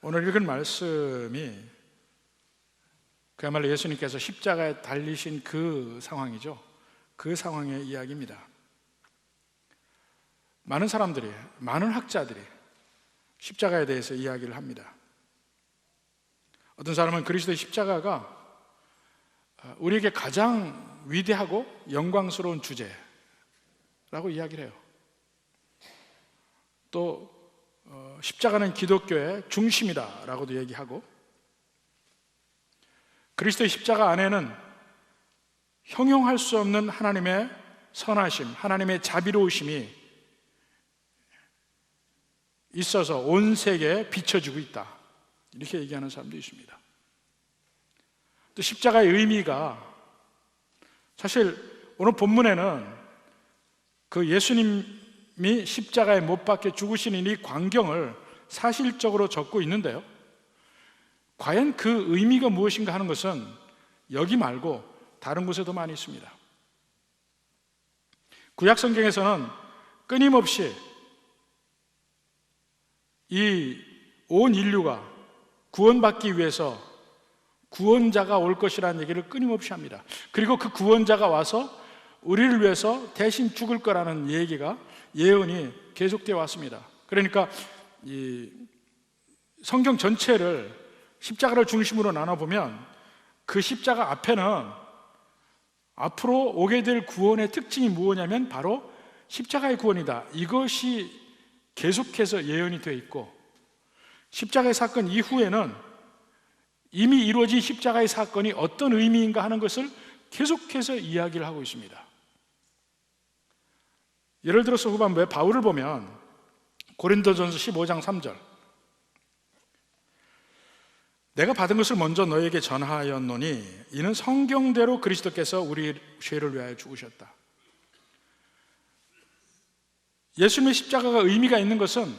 오늘 읽은 말씀이 그야말로 예수님께서 십자가에 달리신 그 상황이죠. 그 상황의 이야기입니다. 많은 사람들이, 많은 학자들이 십자가에 대해서 이야기를 합니다. 어떤 사람은 그리스도의 십자가가 우리에게 가장 위대하고 영광스러운 주제라고 이야기를 해요. 또 십자가는 기독교의 중심이다라고도 얘기하고, 그리스도의 십자가 안에는 형용할 수 없는 하나님의 선하심, 하나님의 자비로우심이 있어서 온 세계에 비춰지고 있다, 이렇게 얘기하는 사람도 있습니다. 또 십자가의 의미가, 사실 오늘 본문에는 그 예수님이 십자가에 못 박혀 죽으시는 이 광경을 사실적으로 적고 있는데요, 과연 그 의미가 무엇인가 하는 것은 여기 말고 다른 곳에도 많이 있습니다. 구약 성경에서는 끊임없이 이 온 인류가 구원받기 위해서 구원자가 올 것이라는 얘기를 끊임없이 합니다. 그리고 그 구원자가 와서 우리를 위해서 대신 죽을 거라는 얘기가, 예언이 계속되어 왔습니다. 그러니까 이 성경 전체를 십자가를 중심으로 나눠보면 그 십자가 앞에는 앞으로 오게 될 구원의 특징이 무엇이냐면 바로 십자가의 구원이다, 이것이 계속해서 예언이 되어 있고, 십자가의 사건 이후에는 이미 이루어진 십자가의 사건이 어떤 의미인가 하는 것을 계속해서 이야기를 하고 있습니다. 예를 들어서 후반부에 바울을 보면 고린도전서 15장 3절, 내가 받은 것을 먼저 너에게 전하였노니 이는 성경대로 그리스도께서 우리 죄를 위하여 죽으셨다. 예수님의 십자가가 의미가 있는 것은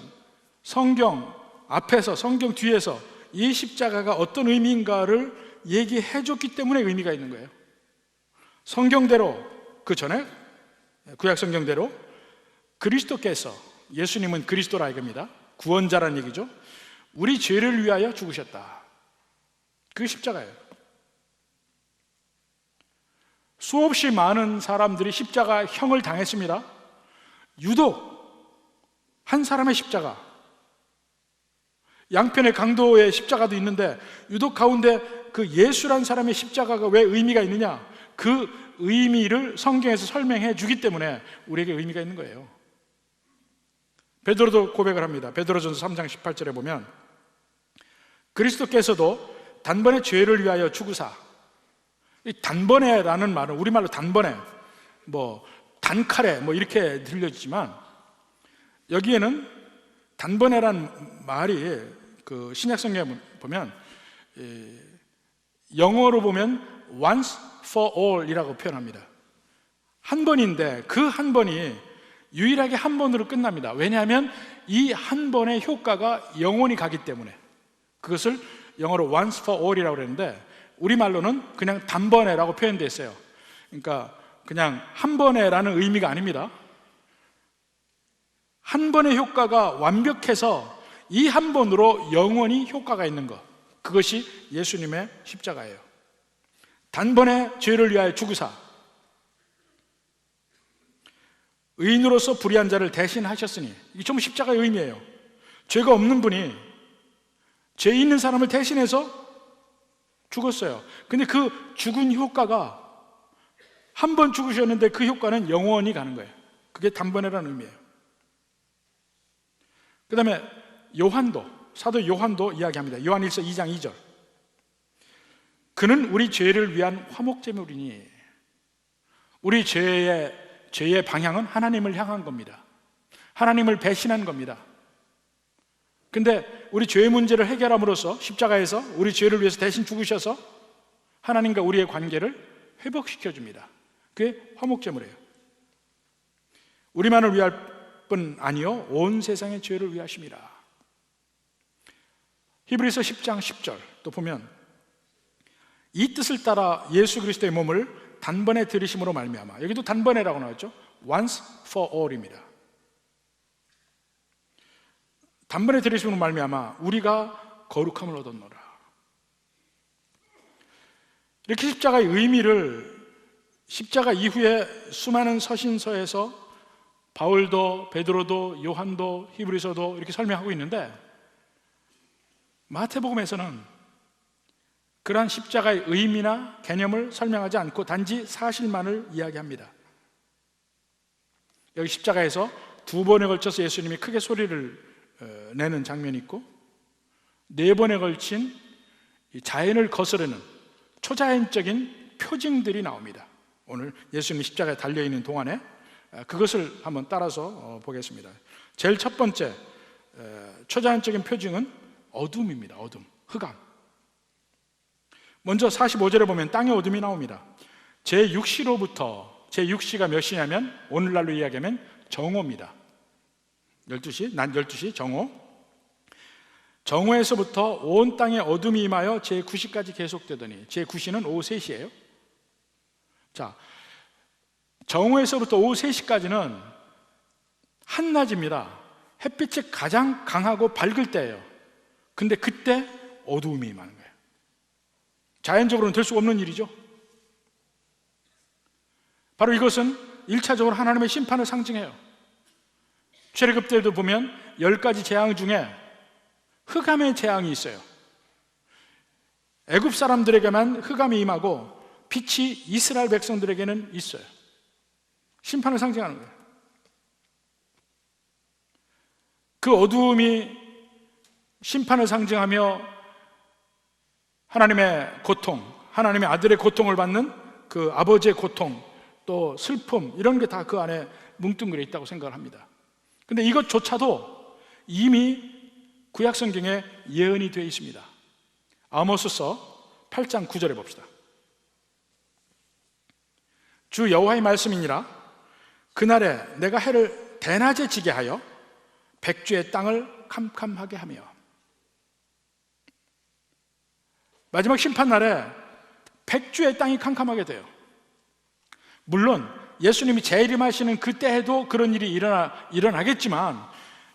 성경 앞에서, 성경 뒤에서 이 십자가가 어떤 의미인가를 얘기해 줬기 때문에 의미가 있는 거예요. 성경대로, 그 전에 구약 성경대로 그리스도께서, 예수님은 그리스도라 이겁니다. 구원자라는 얘기죠. 우리 죄를 위하여 죽으셨다. 그게 십자가예요. 수없이 많은 사람들이 십자가형을 당했습니다. 유독 한 사람의 십자가, 양편의 강도의 십자가도 있는데 유독 가운데 그 예수란 사람의 십자가가 왜 의미가 있느냐, 그 의미를 성경에서 설명해 주기 때문에 우리에게 의미가 있는 거예요. 베드로도 고백을 합니다. 베드로전서 3장 18절에 보면 그리스도께서도 단번에 죄를 위하여 죽으사, 이 단번에라는 말은 우리말로 단번에, 단칼에 이렇게 들려지지만, 여기에는 단번에란 말이 그 신약 성경에 보면 영어로 보면 once for all 이라고 표현합니다. 한 번인데 그 한 번이 유일하게 한 번으로 끝납니다. 왜냐하면 이 한 번의 효과가 영원히 가기 때문에. 그것을 영어로 once for all 이라고 그랬는데 우리말로는 그냥 단번에라고 표현되어 있어요. 그러니까 그냥 한 번에라는 의미가 아닙니다. 한 번의 효과가 완벽해서 이 한 번으로 영원히 효과가 있는 것, 그것이 예수님의 십자가예요. 단번에 죄를 위하여 죽으사 의인으로서 불의한 자를 대신하셨으니, 이게 전부 십자가의 의미예요. 죄가 없는 분이 죄 있는 사람을 대신해서 죽었어요. 근데 그 죽은 효과가, 한 번 죽으셨는데 그 효과는 영원히 가는 거예요. 그게 단번에라는 의미예요. 그 다음에 사도 요한도 이야기합니다. 요한일서 2장 2절, 그는 우리 죄를 위한 화목제물이니, 우리 죄의 방향은 하나님을 향한 겁니다. 하나님을 배신한 겁니다. 근데 우리 죄의 문제를 해결함으로써 십자가에서 우리 죄를 위해서 대신 죽으셔서 하나님과 우리의 관계를 회복시켜 줍니다. 그게 화목제물이에요. 우리만을 위할 뿐 아니요 온 세상의 죄를 위하심이라. 히브리서 10장 10절 또 보면 이 뜻을 따라 예수 그리스도의 몸을 단번에 들이심으로 말미암아, 여기도 단번에라고 나왔죠. once for all입니다. 단번에 들이심으로 말미암아 우리가 거룩함을 얻었노라. 이렇게 십자가의 의미를 십자가 이후에 수많은 서신서에서 바울도 베드로도 요한도 히브리서도 이렇게 설명하고 있는데, 마태복음에서는 그러한 십자가의 의미나 개념을 설명하지 않고 단지 사실만을 이야기합니다. 여기 십자가에서 2번에 걸쳐서 예수님이 크게 소리를 내는 장면이 있고, 4번에 걸친 자연을 거스르는 초자연적인 표징들이 나옵니다. 오늘 예수님이 십자가에 달려있는 동안에 그것을 한번 따라서 보겠습니다. 제일 첫 번째 초자연적인 표징은 어둠입니다. 어둠, 흑암. 먼저 45절에 보면 땅의 어둠이 나옵니다. 제6시로부터, 제6시가 몇 시냐면 오늘날로 이야기하면 정오입니다. 12시, 낮 12시 정오. 정오에서부터 온 땅에 어둠이 임하여 제9시까지 계속되더니, 제9시는 오후 3시예요. 자, 정오에서부터 오후 3시까지는 한낮입니다. 햇빛이 가장 강하고 밝을 때예요. 근데 그때 어두움이 임하는 거예요. 자연적으로는 될 수 없는 일이죠. 바로 이것은 1차적으로 하나님의 심판을 상징해요. 출애굽 때도 보면 10가지 재앙 중에 흑암의 재앙이 있어요. 애굽 사람들에게만 흑암이 임하고 빛이 이스라엘 백성들에게는 있어요. 심판을 상징하는 거예요. 그 어두움이 심판을 상징하며 하나님의 고통, 하나님의 아들의 고통을 받는 그 아버지의 고통, 또 슬픔, 이런 게 다 그 안에 뭉뚱그려 있다고 생각을 합니다. 근데 이것조차도 이미 구약 성경에 예언이 되어 있습니다. 아모스서 8장 9절에 봅시다. 주 여호와의 말씀이니라. 그날에 내가 해를 대낮에 지게 하여 백주의 땅을 캄캄하게 하며. 마지막 심판날에 백주의 땅이 캄캄하게 돼요. 물론 예수님이 재림하시는 그때에도 그런 일이 일어나겠지만,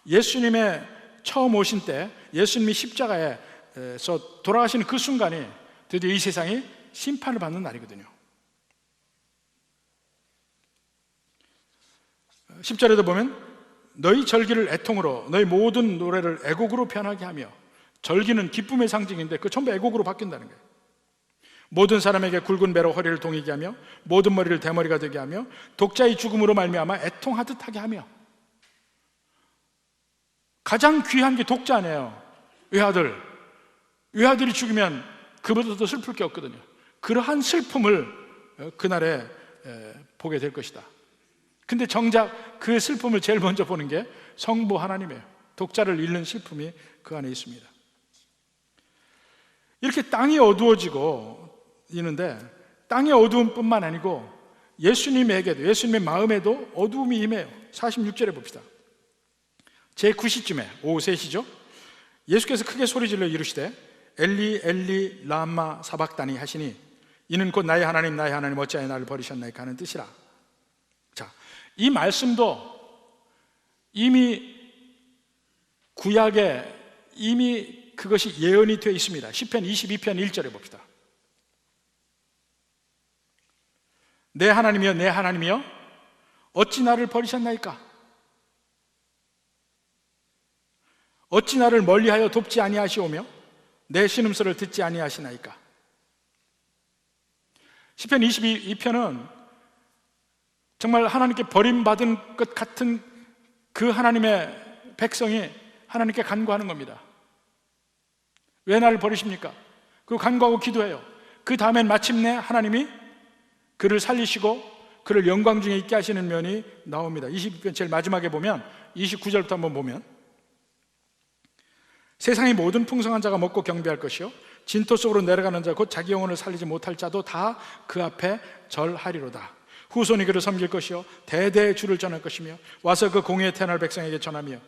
예수님의 처음 오신 때 예수님이 십자가에서 돌아가시는 그 순간이 드디어 이 세상이 심판을 받는 날이거든요. 10절에도 보면 너희 절기를 애통으로, 너희 모든 노래를 애곡으로 변하게 하며. 절기는 기쁨의 상징인데 그 전부 애곡으로 바뀐다는 거예요. 모든 사람에게 굵은 배로 허리를 동이게 하며 모든 머리를 대머리가 되게 하며 독자의 죽음으로 말미암아 애통하듯 하게 하며. 가장 귀한 게 독자네요. 외아들이 죽으면 그보다 더 슬플 게 없거든요. 그러한 슬픔을 그날에 보게 될 것이다. 근데 정작 그 슬픔을 제일 먼저 보는 게 성부 하나님이에요. 독자를 잃는 슬픔이 그 안에 있습니다. 이렇게 땅이 어두워지고 있는데, 땅의 어두움뿐만 아니고 예수님에게도, 예수님의 마음에도 어두움이 임해요. 46절에 봅시다. 제9시쯤에 오후 3시죠. 예수께서 크게 소리질러 이르시되 엘리 엘리 라마 사박다니 하시니 이는 곧 나의 하나님 나의 하나님 어찌하여 나를 버리셨나이까 하는 뜻이라. 자, 이 말씀도 이미 구약에 이미 그것이 예언이 되어 있습니다. 시편 22편 1절에 봅시다. 내 하나님이여 내 하나님이여 어찌 나를 버리셨나이까? 어찌 나를 멀리하여 돕지 아니하시오며 내 신음소리를 듣지 아니하시나이까? 시편 22편은 정말 하나님께 버림받은 것 같은 그 하나님의 백성이 하나님께 간구하는 겁니다. 왜 나를 버리십니까? 그리고 간구하고 기도해요. 그 다음엔 마침내 하나님이 그를 살리시고 그를 영광 중에 있게 하시는 면이 나옵니다. 22편 제일 마지막에 보면 29절부터 한번 보면 세상의 모든 풍성한 자가 먹고 경배할 것이요 진토 속으로 내려가는 자 곧 자기 영혼을 살리지 못할 자도 다 그 앞에 절하리로다. 후손이 그를 섬길 것이요 대대의 주를 전할 것이며 와서 그 공의에 태어날 백성에게 전하며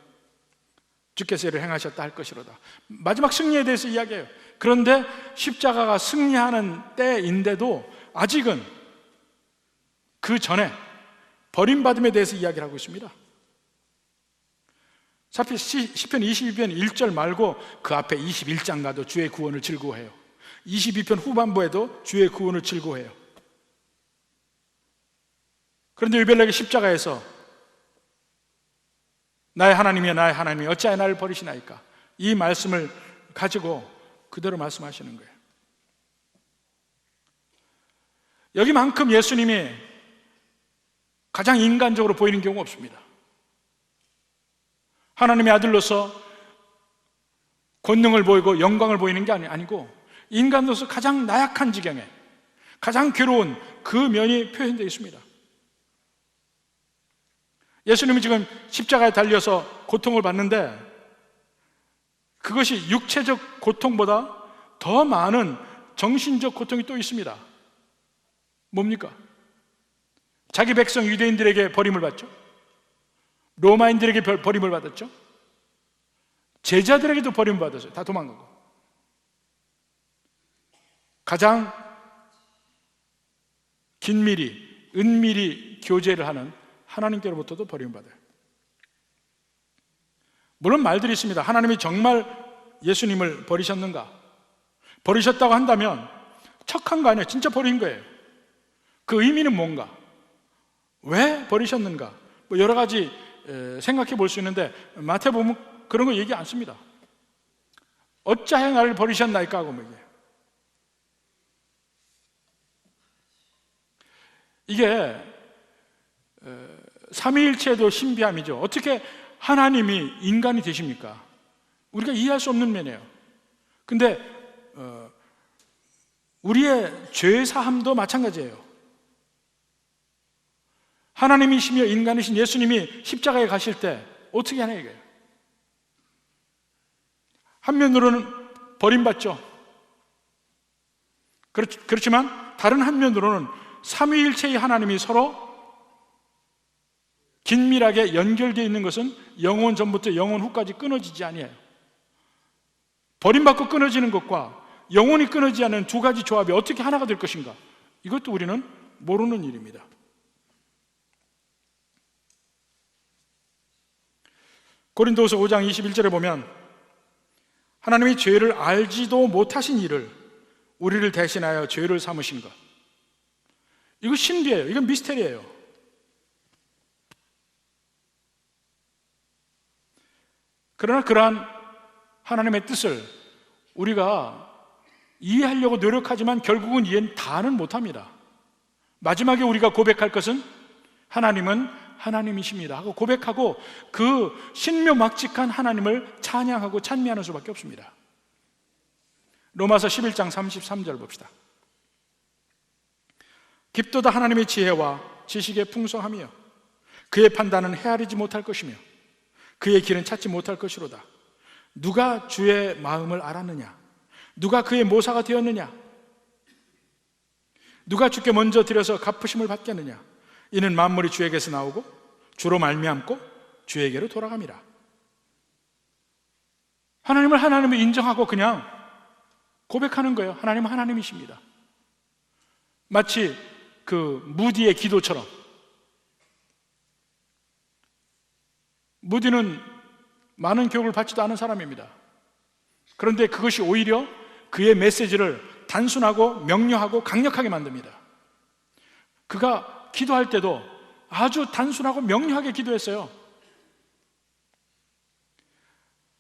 주께서 이를 행하셨다 할 것이로다. 마지막 승리에 대해서 이야기해요. 그런데 십자가가 승리하는 때인데도 아직은 그 전에 버림받음에 대해서 이야기를 하고 있습니다. 시편 22편 1절 말고 그 앞에 21장 가도 주의 구원을 즐거워해요. 22편 후반부에도 주의 구원을 즐거워해요. 그런데 유별나게 십자가에서 나의 하나님이여 나의 하나님이 어찌하여 나를 버리시나이까, 이 말씀을 가지고 그대로 말씀하시는 거예요. 여기만큼 예수님이 가장 인간적으로 보이는 경우가 없습니다. 하나님의 아들로서 권능을 보이고 영광을 보이는 게 아니고 인간으로서 가장 나약한 지경에 가장 괴로운 그 면이 표현되어 있습니다. 예수님은 지금 십자가에 달려서 고통을 받는데 그것이 육체적 고통보다 더 많은 정신적 고통이 또 있습니다. 뭡니까? 자기 백성 유대인들에게 버림을 받죠. 로마인들에게 버림을 받았죠. 제자들에게도 버림을 받았어요. 다 도망가고. 가장 긴밀히 은밀히 교제를 하는 하나님께로부터도 버림을 받아요. 물론 말들이 있습니다. 하나님이 정말 예수님을 버리셨는가? 버리셨다고 한다면 척한 거 아니에요. 진짜 버린 거예요. 그 의미는 뭔가? 왜 버리셨는가? 뭐 여러 가지 생각해 볼 수 있는데 마태복음 그런 거 얘기 않습니다. 어찌하여 나를 버리셨나이까 하고 뭐 이게 삼위일체도 신비함이죠. 어떻게 하나님이 인간이 되십니까? 우리가 이해할 수 없는 면이에요. 근데 우리의 죄 사함도 마찬가지예요. 하나님이시며 인간이신 예수님이 십자가에 가실 때 어떻게 하냐 이거예요. 한면으로는 버림받죠. 그렇지만 다른 한면으로는 삼위일체의 하나님이 서로 긴밀하게 연결되어 있는 것은 영혼 전부터 영혼 후까지 끊어지지 아니에요. 버림받고 끊어지는 것과 영혼이 끊어지지 않는 두 가지 조합이 어떻게 하나가 될 것인가, 이것도 우리는 모르는 일입니다. 고린도후서 5장 21절에 보면 하나님이 죄를 알지도 못하신 이를 우리를 대신하여 죄를 삼으신 것, 이거 신비예요. 이건 미스테리예요. 그러나 그러한 하나님의 뜻을 우리가 이해하려고 노력하지만 결국은 이해는 다는 못합니다. 마지막에 우리가 고백할 것은 하나님은 하나님이십니다 하고 고백하고 그 신묘막직한 하나님을 찬양하고 찬미하는 수밖에 없습니다. 로마서 11장 33절 봅시다. 깊도다 하나님의 지혜와 지식의 풍성함이여 그의 판단은 헤아리지 못할 것이며 그의 길은 찾지 못할 것이로다. 누가 주의 마음을 알았느냐? 누가 그의 모사가 되었느냐? 누가 주께 먼저 드려서 갚으심을 받겠느냐? 이는 만물이 주에게서 나오고 주로 말미암고 주에게로 돌아갑니다. 하나님을 하나님을 인정하고 그냥 고백하는 거예요. 하나님은 하나님이십니다. 마치 그 무디의 기도처럼. 무디는 많은 교육을 받지도 않은 사람입니다. 그런데 그것이 오히려 그의 메시지를 단순하고 명료하고 강력하게 만듭니다. 그가 기도할 때도 아주 단순하고 명료하게 기도했어요.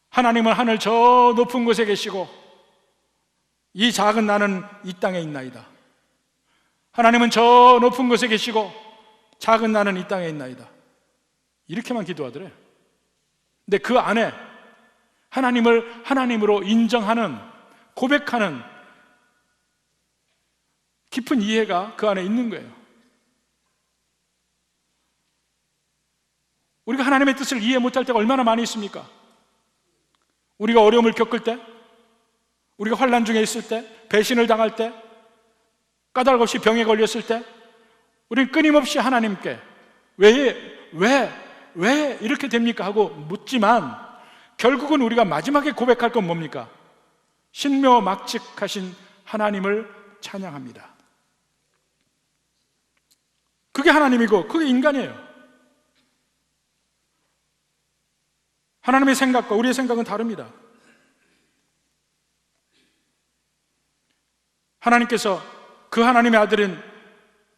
하나님은 하늘 저 높은 곳에 계시고 이 작은 나는 이 땅에 있나이다. 하나님은 저 높은 곳에 계시고 작은 나는 이 땅에 있나이다. 이렇게만 기도하더래요. 근데 그 안에 하나님을 하나님으로 인정하는, 고백하는 깊은 이해가 그 안에 있는 거예요. 우리가 하나님의 뜻을 이해 못할 때가 얼마나 많이 있습니까? 우리가 어려움을 겪을 때, 우리가 환난 중에 있을 때, 배신을 당할 때, 까닭 없이 병에 걸렸을 때 우리는 끊임없이 하나님께 왜 이렇게 됩니까? 하고 묻지만 결국은 우리가 마지막에 고백할 건 뭡니까? 신묘막직하신 하나님을 찬양합니다. 그게 하나님이고 그게 인간이에요. 하나님의 생각과 우리의 생각은 다릅니다. 하나님께서 그 하나님의 아들인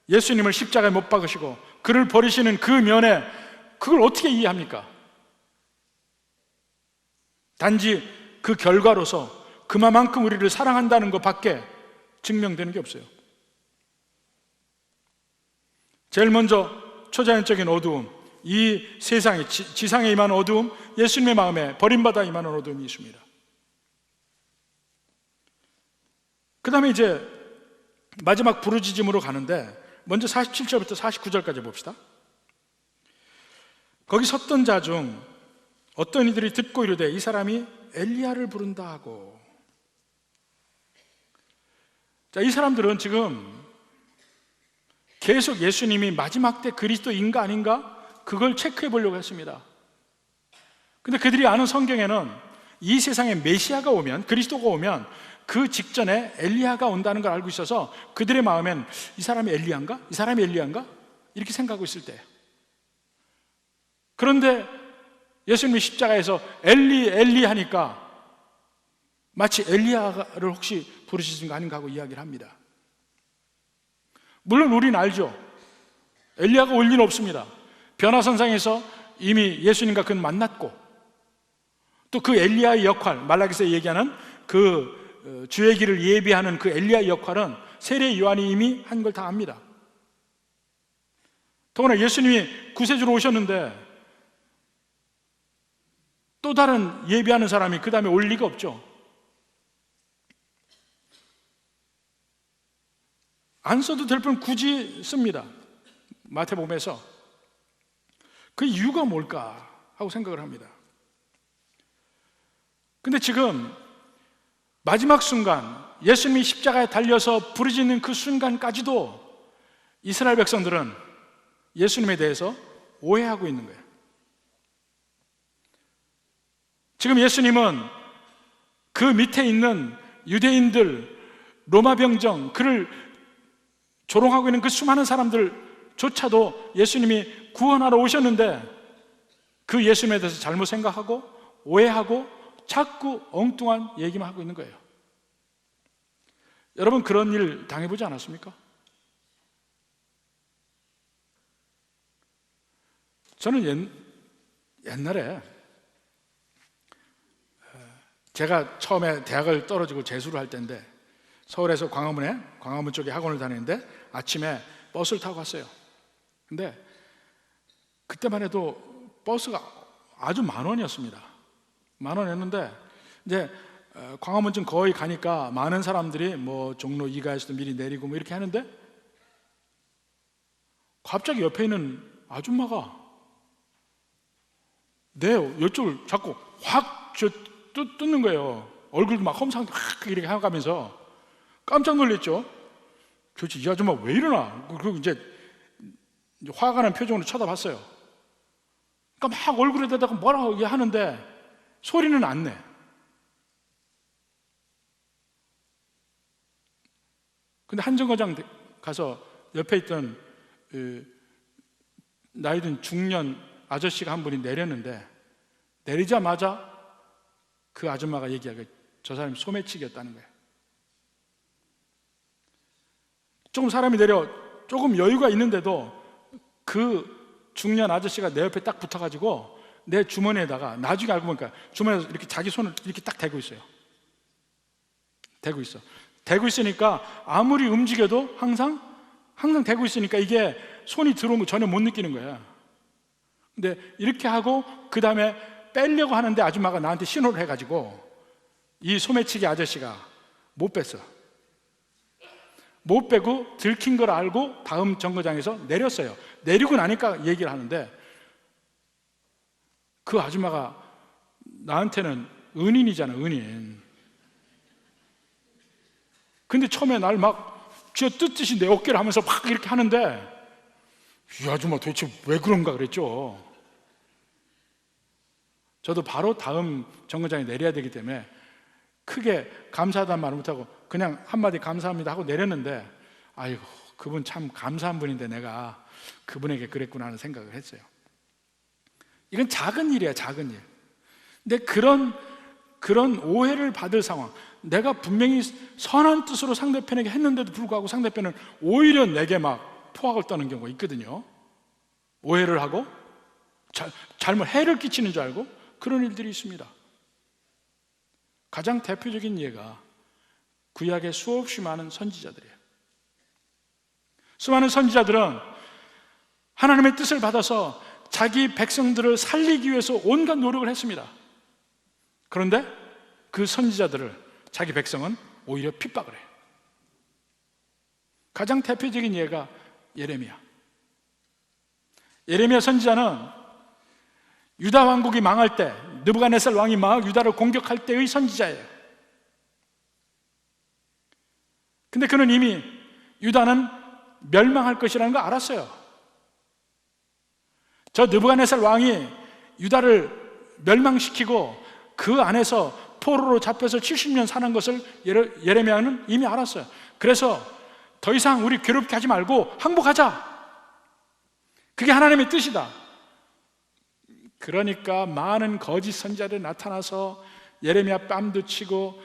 예수님을 십자가에 못 박으시고 그를 버리시는 그 면에 그걸 어떻게 이해합니까? 단지 그 결과로서 그만큼 우리를 사랑한다는 것밖에 증명되는 게 없어요. 제일 먼저 초자연적인 어두움, 이 세상에 지상에 임하는 어두움, 예수님의 마음에 버림받아 임하는 어두움이 있습니다. 그 다음에 이제 마지막 부르짖음으로 가는데 먼저 47절부터 49절까지 봅시다. 거기 섰던 자 중 어떤 이들이 듣고 이르되 이 사람이 엘리야를 부른다 하고. 자, 이 사람들은 지금 계속 예수님이 마지막 때 그리스도인가 아닌가 그걸 체크해 보려고 했습니다. 근데 그들이 아는 성경에는 이 세상에 메시아가 오면, 그리스도가 오면 그 직전에 엘리야가 온다는 걸 알고 있어서 그들의 마음엔 이 사람이 엘리야인가? 이 사람이 엘리야인가? 이렇게 생각하고 있을 때, 그런데 예수님이 십자가에서 엘리 엘리 하니까 마치 엘리야를 혹시 부르시는 거 아닌가 하고 이야기를 합니다. 물론 우리는 알죠. 엘리야가 올 리는 없습니다. 변화선상에서 이미 예수님과 그는 만났고, 또 그 엘리야의 역할, 말라기서에 얘기하는 그 주의 길을 예비하는 그 엘리야의 역할은 세례 요한이 이미 한 걸 다 압니다. 더구나 예수님이 구세주로 오셨는데 또 다른 예비하는 사람이 그 다음에 올 리가 없죠. 안 써도 될 분 굳이 씁니다. 마태복음에서. 그 이유가 뭘까 하고 생각을 합니다. 근데 지금 마지막 순간 예수님이 십자가에 달려서 부르짖는 그 순간까지도 이스라엘 백성들은 예수님에 대해서 오해하고 있는 거예요. 지금 예수님은 그 밑에 있는 유대인들, 로마 병정, 그를 조롱하고 있는 그 수많은 사람들조차도 예수님이 구원하러 오셨는데 그 예수님에 대해서 잘못 생각하고 오해하고 자꾸 엉뚱한 얘기만 하고 있는 거예요. 여러분, 그런 일 당해보지 않았습니까? 저는 옛날에 제가 처음에 대학을 떨어지고 재수를 할 때인데 서울에서 광화문 쪽에 학원을 다니는데 아침에 버스를 타고 갔어요. 근데 그때만 해도 버스가 아주 10,000원이었습니다. 10,000원이었는데 이제 광화문쯤 거의 가니까 많은 사람들이 뭐 종로 2가에서도 미리 내리고 뭐 이렇게 하는데 갑자기 옆에 있는 아줌마가 내 이쪽을 자꾸 확 뜯는 거예요. 얼굴도 막 험상도 확 이렇게 해가면서 깜짝 놀랐죠. 도대체 이 아줌마 왜 이러나? 그리고 이제 화가 난 표정으로 쳐다봤어요. 그러니까 막 얼굴에 대다가 뭐라고 하는데 소리는 안 내. 근데 한 정거장 가서 옆에 있던 나이 든 중년 아저씨가 한 분이 내렸는데 내리자마자 그 아줌마가 얘기하기를 저 사람이 소매치기였다는 거예요. 조금 사람이 내려 조금 여유가 있는데도 그 중년 아저씨가 내 옆에 딱 붙어가지고 내 주머니에다가 나중에 알고 보니까 주머니에서 이렇게 자기 손을 이렇게 딱 대고 있어요. 대고 있으니까 아무리 움직여도 항상 대고 있으니까 이게 손이 들어온 거 전혀 못 느끼는 거야. 근데 이렇게 하고 그 다음에 빼려고 하는데 아줌마가 나한테 신호를 해가지고 이 소매치기 아저씨가 못 뺐어. 못 빼고 들킨 걸 알고 다음 정거장에서 내렸어요. 내리고 나니까 얘기를 하는데 그 아줌마가 나한테는 은인이잖아, 은인. 근데 처음에 날 막 쥐어 뜯듯이 내 어깨를 하면서 막 이렇게 하는데 이 아줌마 도대체 왜 그런가 그랬죠. 저도 바로 다음 정거장에 내려야 되기 때문에 크게 감사하다는 말을 못하고 그냥 한마디 감사합니다 하고 내렸는데 아이고, 그분 참 감사한 분인데 내가 그분에게 그랬구나 하는 생각을 했어요. 이건 작은 일이에요, 작은 일. 근데 그런 오해를 받을 상황, 내가 분명히 선한 뜻으로 상대편에게 했는데도 불구하고 상대편은 오히려 내게 막 포악을 떠는 경우가 있거든요. 오해를 하고 잘못 해를 끼치는 줄 알고 그런 일들이 있습니다. 가장 대표적인 예가 구약의 수없이 많은 선지자들이에요. 수많은 선지자들은 하나님의 뜻을 받아서 자기 백성들을 살리기 위해서 온갖 노력을 했습니다. 그런데 그 선지자들을 자기 백성은 오히려 핍박을 해요. 가장 대표적인 예가 예레미야. 예레미야 선지자는 유다 왕국이 망할 때, 느부갓네살 왕이 막 유다를 공격할 때의 선지자예요. 근데 그는 이미 유다는 멸망할 것이라는 걸 알았어요. 저 느부갓네살 왕이 유다를 멸망시키고 그 안에서 포로로 잡혀서 70년 사는 것을 예레미야는 이미 알았어요. 그래서 더 이상 우리 괴롭게 하지 말고 항복하자. 그게 하나님의 뜻이다. 그러니까 많은 거짓 선지자들이 나타나서 예레미야 뺨도 치고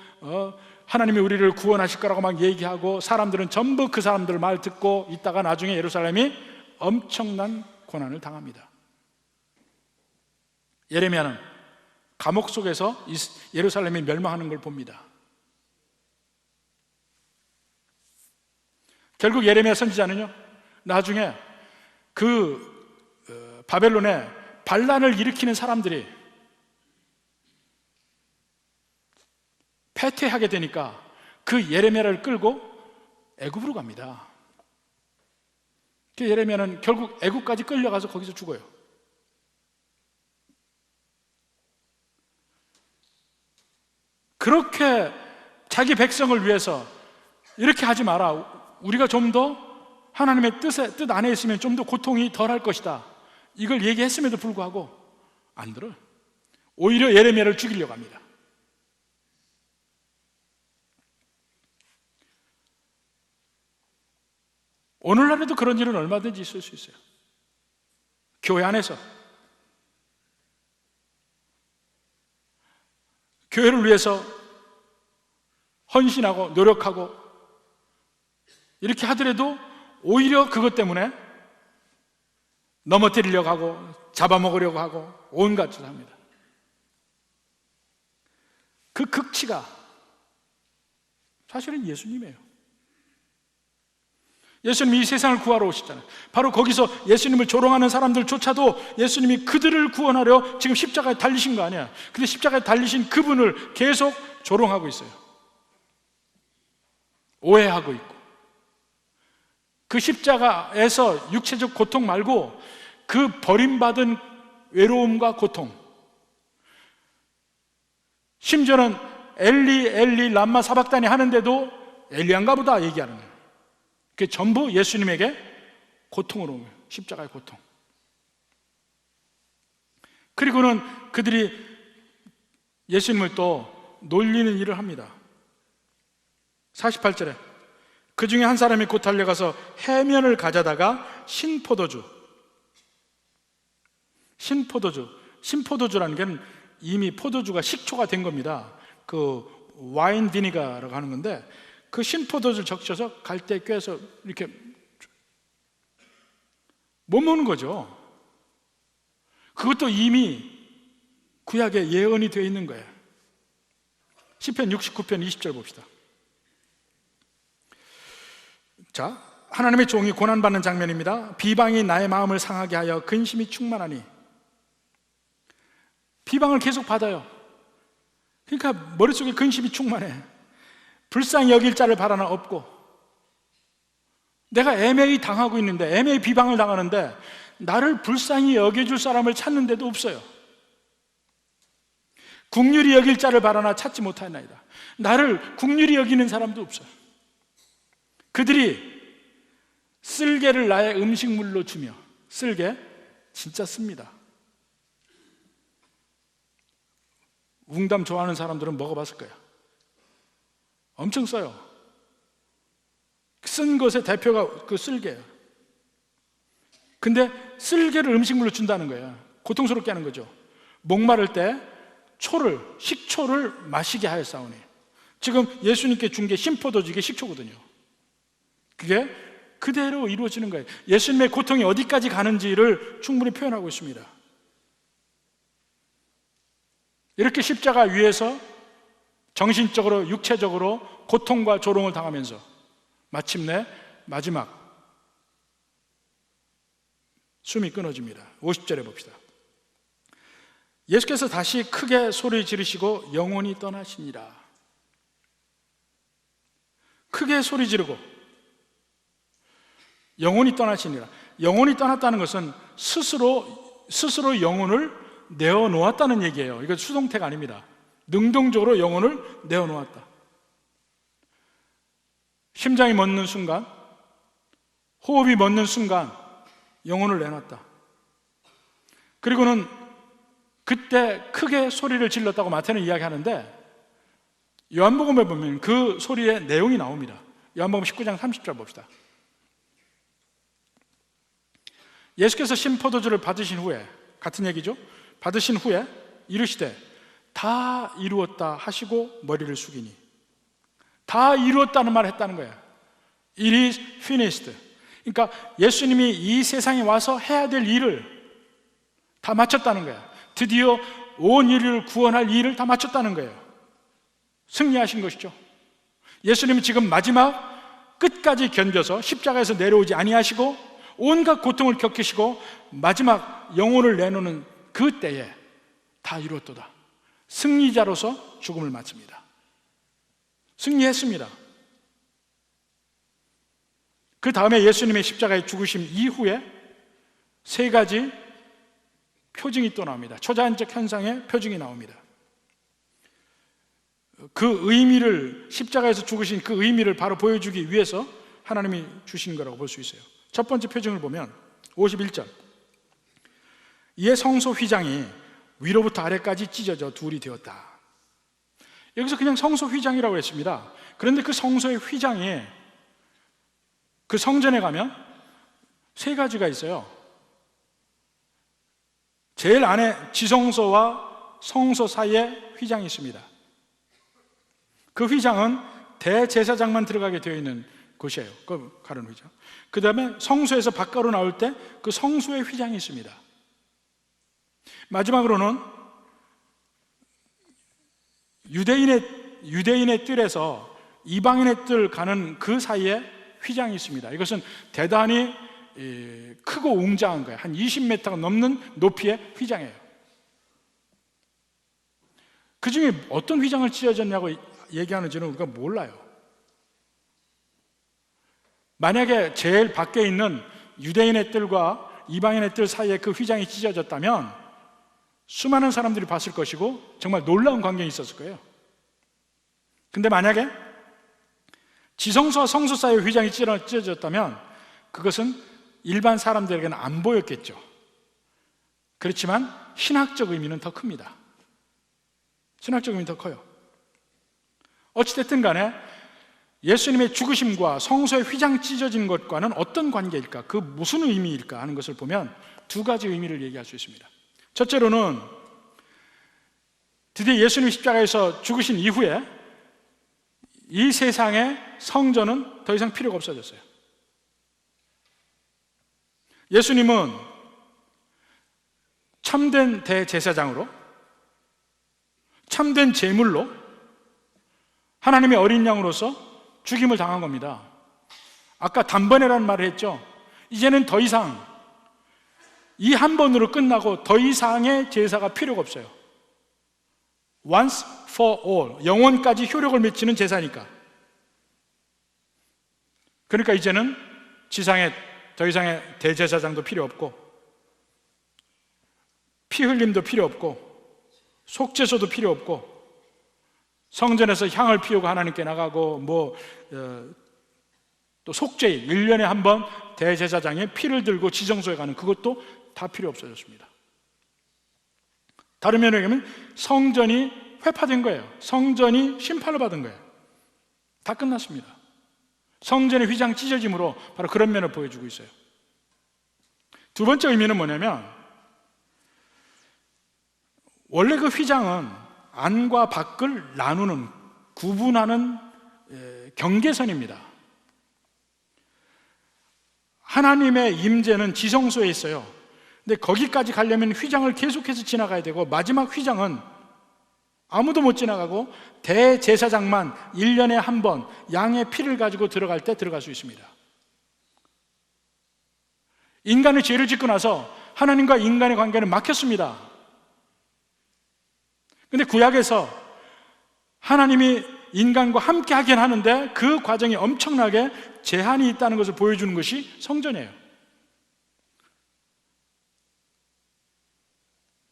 하나님이 우리를 구원하실 거라고 막 얘기하고, 사람들은 전부 그 사람들 말 듣고 있다가 나중에 예루살렘이 엄청난 고난을 당합니다. 예레미야는 감옥 속에서 예루살렘이 멸망하는 걸 봅니다. 결국 예레미야 선지자는요, 나중에 그 바벨론에 반란을 일으키는 사람들이 패퇴하게 되니까 그 예레미야를 끌고 애굽으로 갑니다. 그 예레미야는 결국 애굽까지 끌려가서 거기서 죽어요. 그렇게 자기 백성을 위해서 이렇게 하지 마라, 우리가 좀 더 하나님의 뜻 안에 있으면 좀 더 고통이 덜할 것이다, 이걸 얘기했음에도 불구하고 안 들어요. 오히려 예레미야를 죽이려고 합니다. 오늘날에도 그런 일은 얼마든지 있을 수 있어요. 교회 안에서 교회를 위해서 헌신하고 노력하고 이렇게 하더라도 오히려 그것 때문에 넘어뜨리려고 하고 잡아먹으려고 하고 온갖 짓을 합니다. 그 극치가 사실은 예수님이에요. 예수님이 이 세상을 구하러 오셨잖아요. 바로 거기서 예수님을 조롱하는 사람들조차도 예수님이 그들을 구원하려 지금 십자가에 달리신 거 아니야. 근데 십자가에 달리신 그분을 계속 조롱하고 있어요. 오해하고 있고, 그 십자가에서 육체적 고통 말고 그 버림받은 외로움과 고통, 심지어는 엘리 엘리 람마 사박다니 하는데도 엘리야인가 보다 얘기하는 거예요. 그게 전부 예수님에게 고통으로 온 거예요. 십자가의 고통. 그리고는 그들이 예수님을 또 놀리는 일을 합니다. 48절에 그 중에 한 사람이 곧 달려가서 해면을 가져다가 신포도주라는 게 이미 포도주가 식초가 된 겁니다. 그 와인 비니가라고 하는 건데, 그 신포도주를 적셔서 갈대 꿰서 이렇게 못 먹는 거죠. 그것도 이미 구약에 예언이 되어 있는 거예요. 시편 69편 20절 봅시다. 자, 하나님의 종이 고난받는 장면입니다. 비방이 나의 마음을 상하게 하여 근심이 충만하니. 비방을 계속 받아요. 그러니까 머릿속에 근심이 충만해. 불쌍히 여길 자를 바라나 없고, 내가 애매히 당하고 있는데, 애매히 비방을 당하는데 나를 불쌍히 여겨줄 사람을 찾는데도 없어요. 긍휼히 여길 자를 바라나 찾지 못하나이다. 나를 긍휼히 여기는 사람도 없어요. 그들이 쓸개를 나의 음식물로 주며, 쓸개 진짜 씁니다. 웅담 좋아하는 사람들은 먹어봤을 거예요. 엄청 써요. 쓴 것의 대표가 그 쓸개예요. 근데 쓸개를 음식물로 준다는 거예요. 고통스럽게 하는 거죠. 목마를 때 식초를 마시게 하였사오니. 지금 예수님께 준 게 신포도주, 이게 식초거든요. 그게 그대로 이루어지는 거예요. 예수님의 고통이 어디까지 가는지를 충분히 표현하고 있습니다. 이렇게 십자가 위에서 정신적으로, 육체적으로 고통과 조롱을 당하면서 마침내 마지막 숨이 끊어집니다. 50절에 봅시다. 예수께서 다시 크게 소리 지르시고 영원히 떠나시니라. 크게 소리 지르고 영원히 떠나시니라. 영원히 떠났다는 것은 스스로 영혼을 내어놓았다는 얘기예요. 이거 수동태가 아닙니다. 능동적으로 영혼을 내어놓았다. 심장이 멎는 순간, 호흡이 멎는 순간 영혼을 내놨다. 그리고는 그때 크게 소리를 질렀다고 마태는 이야기하는데, 요한복음에 보면 그 소리의 내용이 나옵니다. 요한복음 19장 30절 봅시다. 예수께서 신포도주를 받으신 후에, 같은 얘기죠, 받으신 후에 이르시되 다 이루었다 하시고 머리를 숙이니. 다 이루었다는 말을 했다는 거예요. It is finished. 그러니까 예수님이 이 세상에 와서 해야 될 일을 다 마쳤다는 거예요. 드디어 온 인류를 구원할 일을 다 마쳤다는 거예요. 승리하신 것이죠. 예수님은 지금 마지막 끝까지 견뎌서 십자가에서 내려오지 아니하시고 온갖 고통을 겪으시고 마지막 영혼을 내놓는 그 때에 다 이루었도다. 승리자로서 죽음을 맞습니다. 승리했습니다. 그 다음에 예수님의 십자가에 죽으심 이후에 세 가지 표징이 또 나옵니다. 초자연적 현상의 표징이 나옵니다. 그 의미를, 십자가에서 죽으신 그 의미를 바로 보여주기 위해서 하나님이 주신 거라고 볼 수 있어요. 첫 번째 표징을 보면 51절, 이에 성소 휘장이 위로부터 아래까지 찢어져 둘이 되었다. 여기서 그냥 성소 휘장이라고 했습니다. 그런데 그 성소의 휘장이, 그 성전에 가면 세 가지가 있어요. 제일 안에 지성소와 성소 사이에 휘장이 있습니다. 그 휘장은 대제사장만 들어가게 되어 있는 곳이에요. 그 가른 휘장. 그 다음에 성소에서 밖으로 나올 때 그 성소의 휘장이 있습니다. 마지막으로는 유대인의 뜰에서 이방인의 뜰 가는 그 사이에 휘장이 있습니다. 이것은 대단히 크고 웅장한 거예요. 한 20m가 넘는 높이의 휘장이에요. 그 중에 어떤 휘장을 찢어졌냐고 얘기하는지는 우리가 몰라요. 만약에 제일 밖에 있는 유대인의 뜰과 이방인의 뜰 사이에 그 휘장이 찢어졌다면 수많은 사람들이 봤을 것이고 정말 놀라운 광경이 있었을 거예요. 근데 만약에 지성소와 성소 사이의 휘장이 찢어졌다면 그것은 일반 사람들에게는 안 보였겠죠. 그렇지만 신학적 의미는 더 큽니다. 신학적 의미는 더 커요. 어찌됐든 간에 예수님의 죽으심과 성소의 휘장 찢어진 것과는 어떤 관계일까, 그 무슨 의미일까 하는 것을 보면 두 가지 의미를 얘기할 수 있습니다. 첫째로는 드디어 예수님이 십자가에서 죽으신 이후에 이 세상의 성전은 더 이상 필요가 없어졌어요. 예수님은 참된 대제사장으로, 참된 제물로, 하나님의 어린 양으로서 죽임을 당한 겁니다. 아까 단번에라는 말을 했죠. 이제는 더 이상 이 한 번으로 끝나고 더 이상의 제사가 필요가 없어요. Once for all, 영원까지 효력을 미치는 제사니까. 그러니까 이제는 지상에 더 이상의 대제사장도 필요 없고, 피 흘림도 필요 없고, 속죄소도 필요 없고, 성전에서 향을 피우고 하나님께 나가고, 또 속죄일 1년에 한 번 대제사장이 피를 들고 지성소에 가는 그것도 다 필요 없어졌습니다. 다른 면에 의하면 성전이 회파된 거예요. 성전이 심판을 받은 거예요. 다 끝났습니다. 성전의 휘장 찢어짐으로 바로 그런 면을 보여주고 있어요. 두 번째 의미는 뭐냐면, 원래 그 휘장은 안과 밖을 나누는, 구분하는 경계선입니다. 하나님의 임재는 지성소에 있어요. 근데 거기까지 가려면 휘장을 계속해서 지나가야 되고, 마지막 휘장은 아무도 못 지나가고 대제사장만 1년에 한 번 양의 피를 가지고 들어갈 때 들어갈 수 있습니다. 인간의 죄를 짓고 나서 하나님과 인간의 관계는 막혔습니다. 근데 구약에서 하나님이 인간과 함께 하긴 하는데 그 과정이 엄청나게 제한이 있다는 것을 보여주는 것이 성전이에요.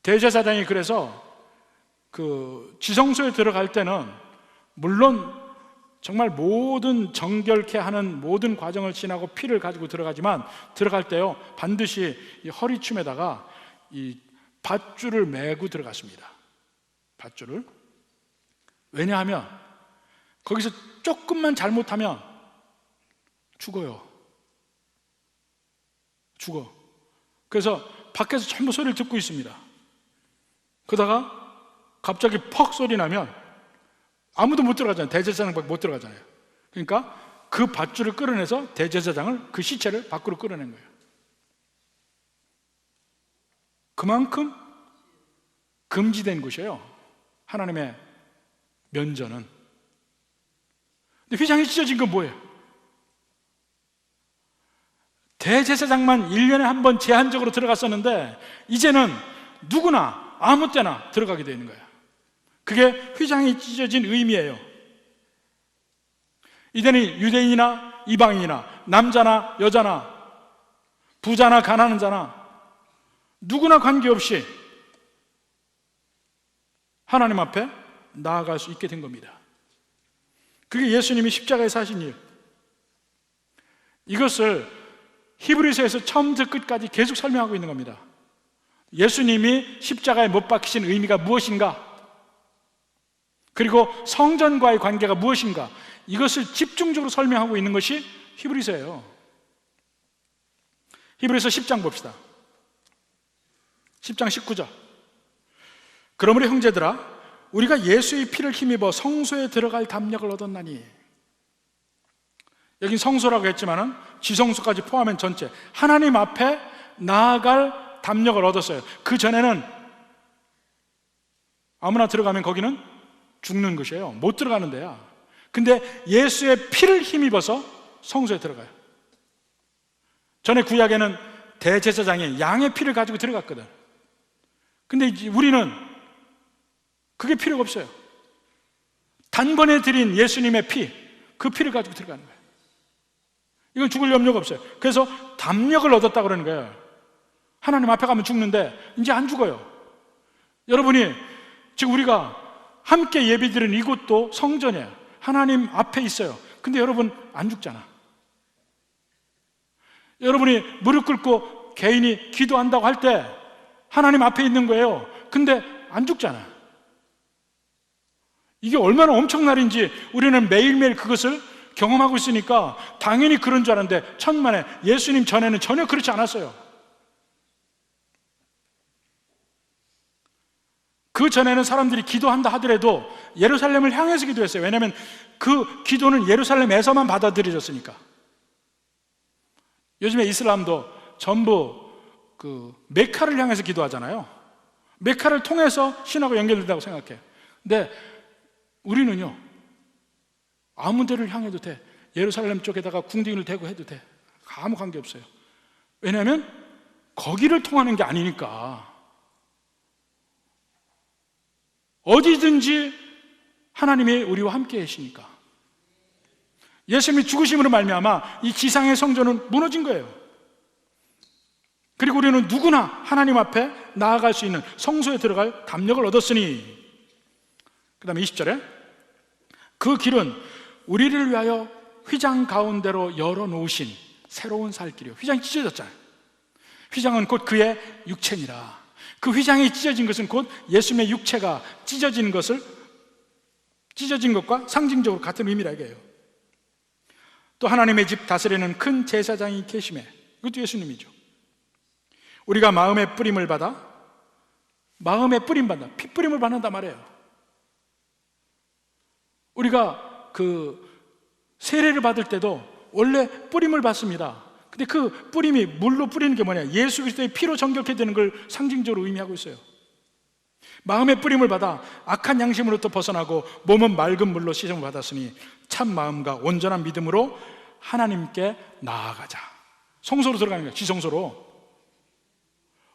대제사장이 그래서 그 지성소에 들어갈 때는 물론 정말 모든 정결케 하는 모든 과정을 지나고 피를 가지고 들어가지만, 들어갈 때요 반드시 이 허리춤에다가 이 밧줄을 메고 들어갔습니다. 밧줄을. 왜냐하면 거기서 조금만 잘못하면 죽어요. 죽어. 그래서 밖에서 전부 소리를 듣고 있습니다. 그러다가 갑자기 퍽 소리 나면 아무도 못 들어가잖아요. 대제사장밖에 못 들어가잖아요. 그러니까 그 밧줄을 끌어내서 대제사장을, 그 시체를 밖으로 끌어낸 거예요. 그만큼 금지된 곳이에요, 하나님의 면전은. 근데 휘장이 찢어진 건 뭐예요? 대제사장만 1년에 한 번 제한적으로 들어갔었는데 이제는 누구나 아무 때나 들어가게 되는 거예요. 그게 휘장이 찢어진 의미예요. 이제는 유대인이나 이방인이나 남자나 여자나 부자나 가난한 자나 누구나 관계없이 하나님 앞에 나아갈 수 있게 된 겁니다. 그게 예수님이 십자가에서 하신 일. 이것을 히브리서에서 처음부터 끝까지 계속 설명하고 있는 겁니다. 예수님이 십자가에 못 박히신 의미가 무엇인가, 그리고 성전과의 관계가 무엇인가, 이것을 집중적으로 설명하고 있는 것이 히브리서예요. 히브리서 10장 봅시다. 10장 19절. 그러므로 형제들아, 우리가 예수의 피를 힘입어 성소에 들어갈 담력을 얻었나니. 여긴 성소라고 했지만은 지성소까지 포함한 전체, 하나님 앞에 나아갈 담력을 얻었어요. 그 전에는 아무나 들어가면 거기는 죽는 것이에요. 못 들어가는 데야. 근데 예수의 피를 힘입어서 성소에 들어가요. 전에 구약에는 대제사장이 양의 피를 가지고 들어갔거든. 근데 이제 우리는 그게 필요가 없어요. 단번에 드린 예수님의 피, 그 피를 가지고 들어가는 거예요. 이건 죽을 염려가 없어요. 그래서 담력을 얻었다고 그러는 거예요. 하나님 앞에 가면 죽는데 이제 안 죽어요. 여러분이 지금 우리가 함께 예배드리는 이곳도 성전이에요. 하나님 앞에 있어요. 근데 여러분 안 죽잖아. 여러분이 무릎 꿇고 개인이 기도한다고 할 때 하나님 앞에 있는 거예요. 근데 안 죽잖아. 이게 얼마나 엄청난 일인지 우리는 매일매일 그것을 경험하고 있으니까 당연히 그런 줄 알았는데, 천만에 예수님 전에는 전혀 그렇지 않았어요. 그 전에는 사람들이 기도한다 하더라도 예루살렘을 향해서 기도했어요. 왜냐하면 그 기도는 예루살렘에서만 받아들여졌으니까. 요즘에 이슬람도 전부 그 메카를 향해서 기도하잖아요. 메카를 통해서 신하고 연결된다고 생각해요. 근데 우리는요, 아무 데를 향해도 돼. 예루살렘 쪽에다가 궁둥이를 대고 해도 돼. 아무 관계없어요. 왜냐하면 거기를 통하는 게 아니니까. 어디든지 하나님이 우리와 함께 계시니까. 예수님이 죽으심으로 말미암아 이 지상의 성전은 무너진 거예요. 그리고 우리는 누구나 하나님 앞에 나아갈 수 있는 성소에 들어갈 담력을 얻었으니. 그 다음에 20절에 그 길은 우리를 위하여 휘장 가운데로 열어놓으신 새로운 살 길이요. 휘장이 찢어졌잖아요. 휘장은 곧 그의 육체니라. 그 휘장이 찢어진 것은 곧 예수님의 육체가 찢어진 것과 상징적으로 같은 의미라 이게요. 또 하나님의 집 다스리는 큰 제사장이 계심에, 이것도 예수님이죠. 우리가 마음의 뿌림을 받아, 피 뿌림을 받는단 말이에요. 우리가 그 세례를 받을 때도 원래 뿌림을 받습니다. 근데 그 뿌림이 물로 뿌리는 게 뭐냐? 예수 그리스도의 피로 정결케 되는 걸 상징적으로 의미하고 있어요. 마음의 뿌림을 받아 악한 양심으로부터 벗어나고 몸은 맑은 물로 씻음을 받았으니 참 마음과 온전한 믿음으로 하나님께 나아가자. 성소로 들어가는 거예요. 지성소로.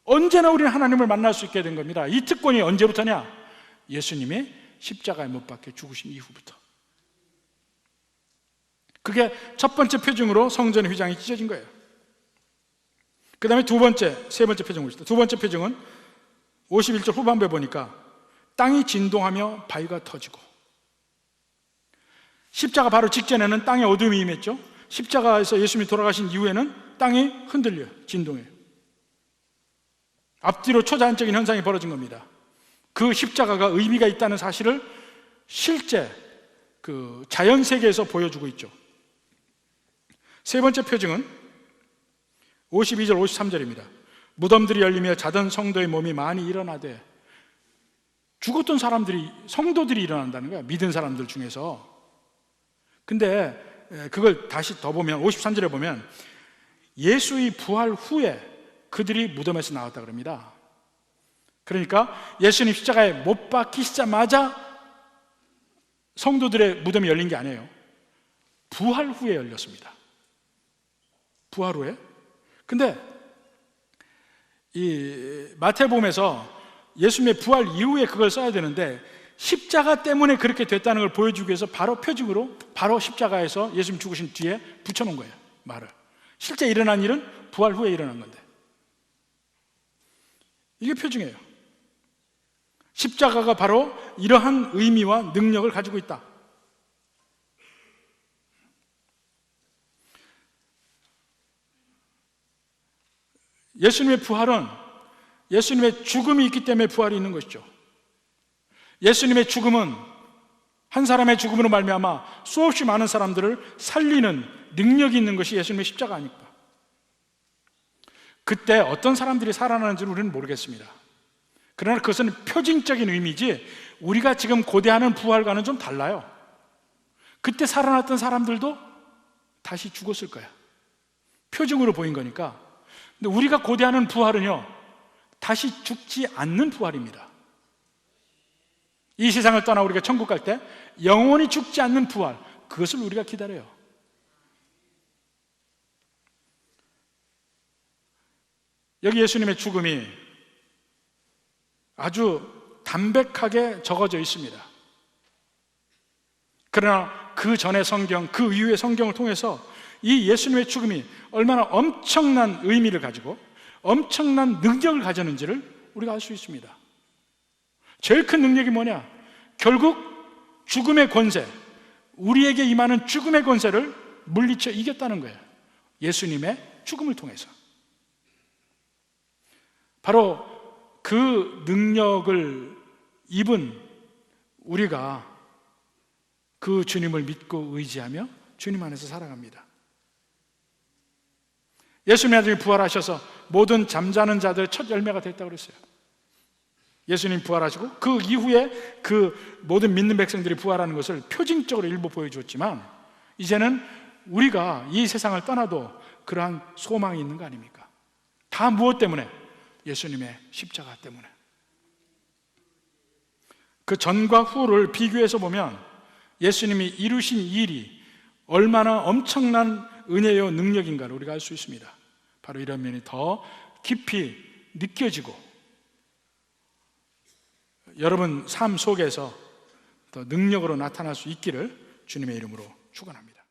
언제나 우리는 하나님을 만날 수 있게 된 겁니다. 이 특권이 언제부터냐? 예수님이 십자가에 못 박혀 죽으신 이후부터. 그게 첫 번째 표징으로 성전의 휘장이 찢어진 거예요. 그 다음에 세 번째 표징 보시죠. 두 번째 표징은 51절 후반부에 보니까 땅이 진동하며 바위가 터지고, 십자가 바로 직전에는 땅에 어둠이 임했죠. 십자가에서 예수님이 돌아가신 이후에는 땅이 흔들려요. 진동해요. 앞뒤로 초자연적인 현상이 벌어진 겁니다. 그 십자가가 의미가 있다는 사실을 실제 그 자연 세계에서 보여주고 있죠. 세 번째 표징은 52절 53절입니다. 무덤들이 열리며 자던 성도의 몸이 많이 일어나되, 죽었던 사람들이, 성도들이 일어난다는 거야, 믿은 사람들 중에서. 근데 그걸 다시 더 보면 53절에 보면 예수의 부활 후에 그들이 무덤에서 나왔다 그럽니다. 그러니까 예수님 십자가에 못 박히시자마자 성도들의 무덤이 열린 게 아니에요. 부활 후에 열렸습니다. 부활 후에. 근데 이 마태복음에서 예수님의 부활 이후에 그걸 써야 되는데, 십자가 때문에 그렇게 됐다는 걸 보여주기 위해서 바로 표징으로 바로 십자가에서 예수님 죽으신 뒤에 붙여놓은 거예요, 말을. 실제 일어난 일은 부활 후에 일어난 건데, 이게 표징이에요. 십자가가 바로 이러한 의미와 능력을 가지고 있다. 예수님의 부활은 예수님의 죽음이 있기 때문에 부활이 있는 것이죠. 예수님의 죽음은, 한 사람의 죽음으로 말미암아 수없이 많은 사람들을 살리는 능력이 있는 것이 예수님의 십자가 아닐까. 그때 어떤 사람들이 살아나는지는 우리는 모르겠습니다. 그러나 그것은 표징적인 의미지 우리가 지금 고대하는 부활과는 좀 달라요. 그때 살아났던 사람들도 다시 죽었을 거야. 표징으로 보인 거니까. 근데 우리가 고대하는 부활은요, 다시 죽지 않는 부활입니다. 이 세상을 떠나 우리가 천국 갈 때 영원히 죽지 않는 부활, 그것을 우리가 기다려요. 여기 예수님의 죽음이 아주 담백하게 적어져 있습니다. 그러나 그 전의 성경, 그 이후의 성경을 통해서 이 예수님의 죽음이 얼마나 엄청난 의미를 가지고 엄청난 능력을 가졌는지를 우리가 알 수 있습니다. 제일 큰 능력이 뭐냐? 결국 죽음의 권세, 우리에게 임하는 죽음의 권세를 물리쳐 이겼다는 거예요. 예수님의 죽음을 통해서. 바로 그 능력을 입은 우리가 그 주님을 믿고 의지하며 주님 안에서 살아갑니다. 예수님 나중에 부활하셔서 모든 잠자는 자들의 첫 열매가 됐다고 그랬어요. 예수님 부활하시고 그 이후에 그 모든 믿는 백성들이 부활하는 것을 표징적으로 일부 보여주었지만, 이제는 우리가 이 세상을 떠나도 그러한 소망이 있는 거 아닙니까? 다 무엇 때문에? 예수님의 십자가 때문에. 그 전과 후를 비교해서 보면 예수님이 이루신 일이 얼마나 엄청난 은혜요 능력인가를 우리가 알 수 있습니다. 바로 이런 면이 더 깊이 느껴지고 여러분 삶 속에서 더 능력으로 나타날 수 있기를 주님의 이름으로 축원합니다.